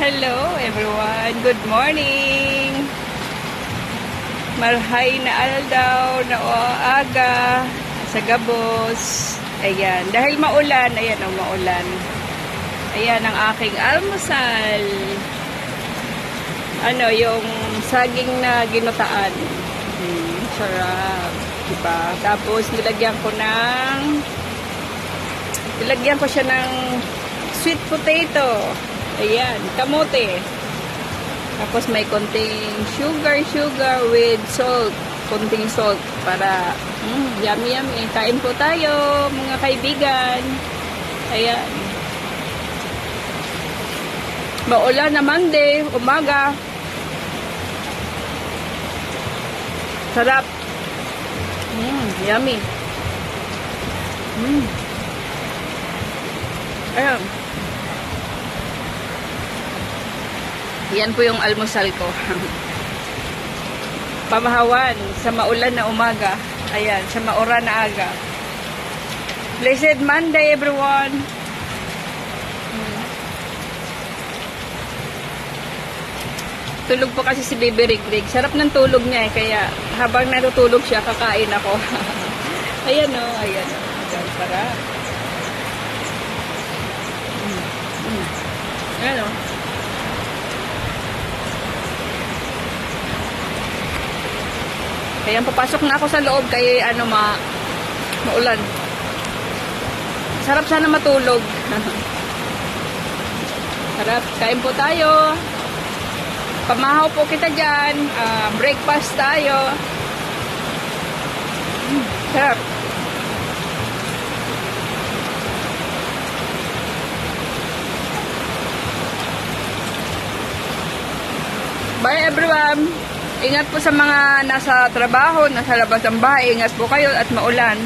Hello everyone, good morning. Marhay na aldaw na aga sa Gabos. Ayan, dahil maulan, ayan ang maulan. Ayan ang aking almusal. Yung saging na ginutaan. Sarap, diba? Tapos nilagyan ko siya ng sweet potato. Ayan, kamote. Tapos may konting sugar with salt. Konting salt para yummy. Kain po tayo, mga kaibigan. Ayan. Maulan na Monday, umaga. Sarap. Yummy. Ayan. Yan po yung almusal ko. Pamahawan sa maulan na umaga. Ayan, sa mauran na aga. Blessed Monday, everyone. Tulog po kasi si Baby Rigrig. Sarap ng tulog niya kaya habang natutulog siya, kakain ako. Ayan o, ayan o. Ayan, sarap. Ayan o. Kaya papasok na ako sa loob kay maulan. Sarap sana matulog. Sarap, kain po tayo. Pamahaw po kita dyan. Breakfast tayo. Sarap. Bye everyone. Ingat po sa mga nasa trabaho, nasa labas ng bahay. Ingat po kayo at maulan.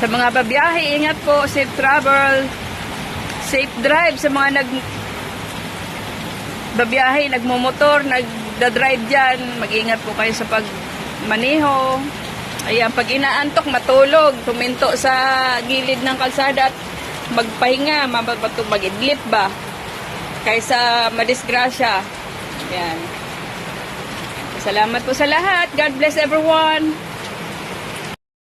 Sa mga babiyahe, ingat po. Safe travel. Safe drive sa mga babiyahe, nagmumotor, nagdadrive dyan. Mag-ingat po kayo sa pagmaneho. Ayan, pag inaantok, matulog. Tuminto sa gilid ng kalsada at magpahinga. Mag-idlip ba? Kaysa madisgrasya. Yan. Salamat po sa lahat. God bless everyone.